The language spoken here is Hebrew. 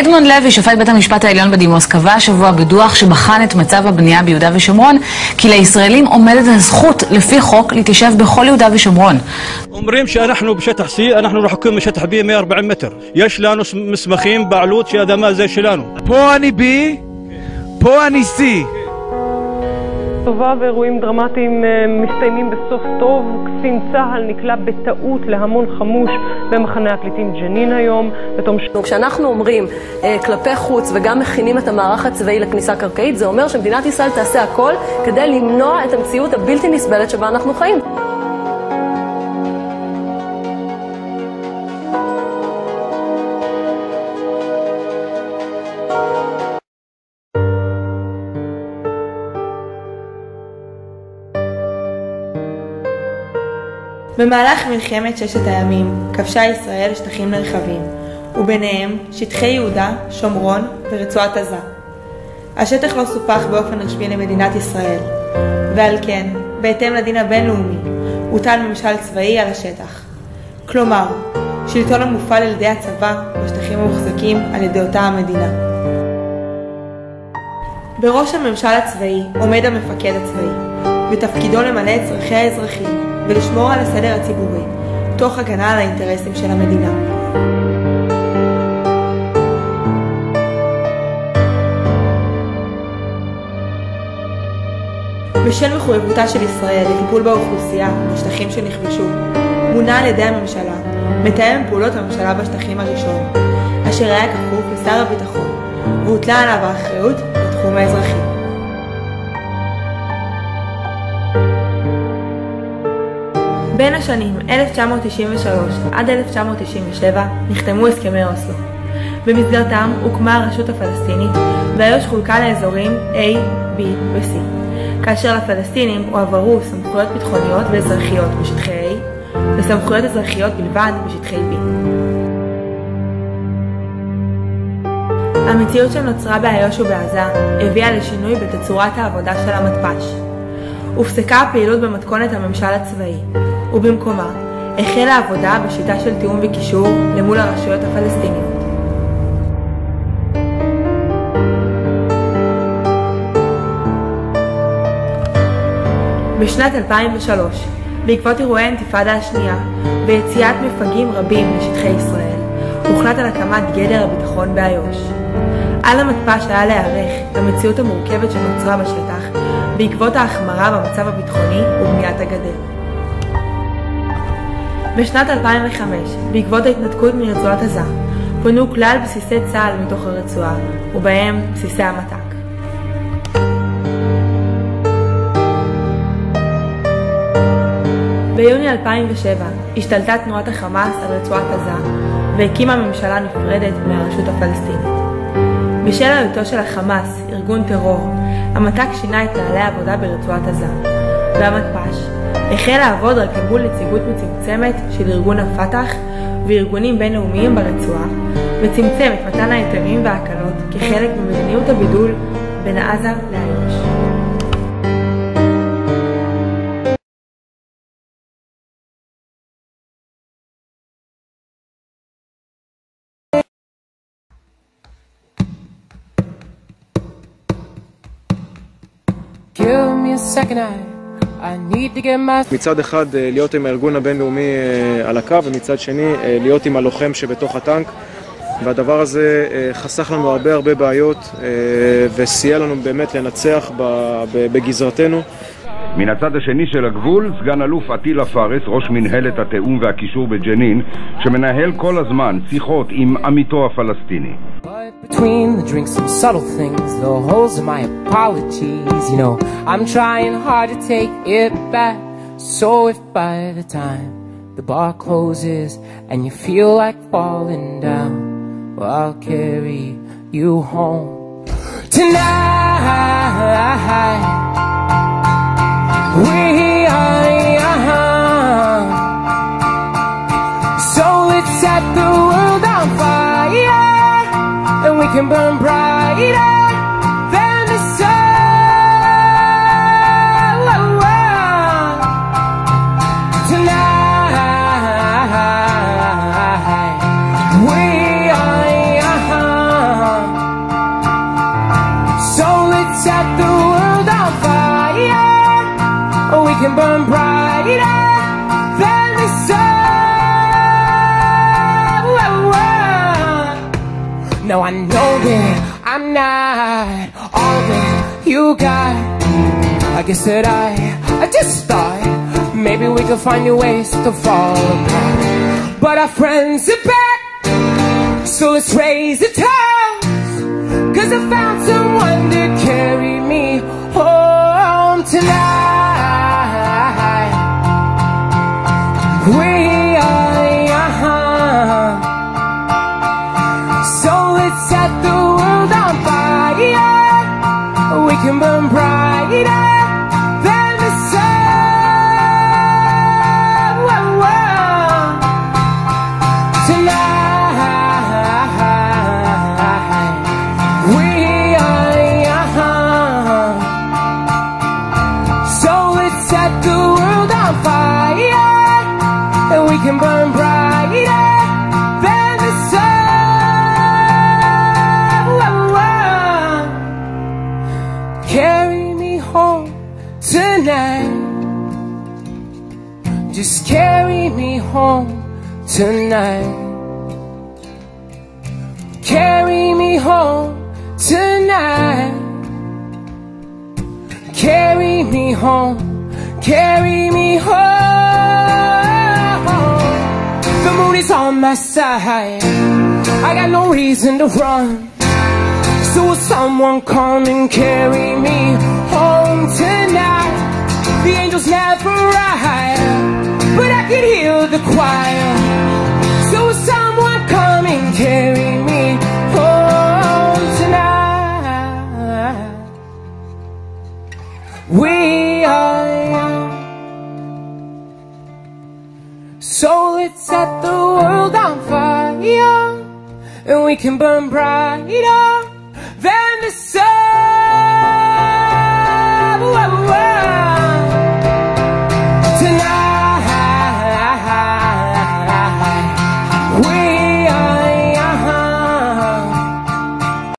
אדמונד לוי, שופט בית המשפט העליון בדימוס, קבע השבוע בדוח שבחן את מצב הבנייה ביהודה ושומרון, כי לישראלים עומדת הזכות לפי חוק להתיישב בכל יהודה ושומרון. אומרים שאנחנו בשטח C, אנחנו רחוקים משטח B 140 מטר. יש לנו מסמכים בעלות שהאדמה זה שלנו. פה אני B, פה אני C. טובה ואירועים דרמטיים מסתיימים בסוף טוב. קצין צהל נקלע בטעות להמון חמוש במחנה הפליטים ג'נין היום. כשאנחנו אומרים כלפי חוץ וגם מכינים את המערך הצבאי לכניסה קרקעית, זה אומר שמדינת ישראל תעשה הכל כדי למנוע את המציאות הבלתי נסבלת שבה אנחנו חיים. במהלך מלחמת ששת הימים כבשה ישראל שטחים נרחבים, וביניהם שטחי יהודה, שומרון ורצועת עזה. השטח לא סופח באופן רשמי למדינת ישראל, ועל כן, בהתאם לדין הבינלאומי, הוטל ממשל צבאי על השטח. כלומר, שלטון המופעל על ידי הצבא בשטחים המוחזקים על ידי אותה המדינה. בראש הממשל הצבאי עומד המפקד הצבאי, ותפקידו למלא את צרכי האזרחים ולשמור על הסדר הציבורי, תוך הגנה על האינטרסים של המדינה. בשל מחויבותה של ישראל לטיפול באוכלוסייה בשטחים שנכבשו, מונה על ידי הממשלה מתאם פעולות הממשלה בשטחים הראשון, אשר היה כפוף לשר הביטחון, והוטלה עליו האחריות בתחום האזרחי. בין השנים 1993 עד 1997 נחתמו הסכמי אוסלו. במסגרתם הוקמה הרשות הפלסטינית והיו"ש חולקה לאזורים A, B ו-C, כאשר לפלסטינים הועברו סמכויות ביטחוניות ואזרחיות בשטחי A וסמכויות אזרחיות בלבד בשטחי B. המציאות שנוצרה באיו"ש ובעזה הביאה לשינוי בתצורת העבודה של המתפ"ש. הופסקה הפעילות במתכונת הממשל הצבאי, ובמקומה החלה העבודה בשיטה של תיאום וקישור למול הרשויות הפלסטיניות. בשנת 2003, בעקבות אירועי האינתיפאדה השנייה ויציאת מפגעים רבים לשטחי ישראל, הוחלט על הקמת גדר הביטחון באיו"ש. על המתפ"ש היה להיערך למציאות המורכבת שנוצרה בשטח בעקבות ההחמרה במצב הביטחוני ובניית הגדר. בשנת 2005, בעקבות ההתנתקות מרצועת עזה, פונו כלל בסיסי צה"ל מתוך הרצועה, ובהם בסיסי המת"ק. ביוני 2007 השתלטה תנועת החמאס על רצועת עזה, והקימה ממשלה נפרדת מהרשות הפלסטינית. בשל היותו של החמאס ארגון טרור, המת"ק שינה את נהלי העבודה ברצועת עזה, והמתפ"ש החל לעבוד רק מול נציגות מצומצמת של ארגון הפתח וארגונים בינלאומיים ברצועה, וצמצם את מתן ההיתרים וההקלות כחלק ממדיניות הבידול בין עזה לאיו"ש. מצד אחד להיות עם הארגון הבינלאומי על הקו, ומצד שני להיות עם הלוחם שבתוך הטנק, והדבר הזה חסך לנו הרבה בעיות וסייע לנו באמת לנצח בגזרתנו. מן הצד השני של הגבול, סגן אלוף עטילה פארס, ראש מנהלת התיאום והקישור בג'נין, שמנהל כל הזמן שיחות עם עמיתו הפלסטיני. Between the drinks, some subtle things, the holes in my apologies. You know, I'm trying hard to take it back. So if by the time the bar closes and you feel like falling down, well, I'll carry you home tonight. We are young, so let's set the world on fire. And we can burn brighter than the sun tonight. We are young. can burn brighter than the sun. No, I know that I'm not all that you got. I guess that I just thought maybe we could find new ways to fall apart. But our friends are back, so let's raise a toast, 'cause I found someone to carry me home tonight. We are young, so let's set the world on fire. We can burn brighter than the sun. Tonight we are young, so let's set the world on fire, and we can burn brighter than the sun. Carry me home tonight, just carry me home tonight. Carry me home tonight. Carry me home, carry me home. The moon is on my side, I got no reason to run, so will someone come and carry me home tonight? The angels never arrive, but I can hear the choir, so will someone come and carry me home tonight? We are young, so let's set the world on fire, and we can burn brighter than the sun.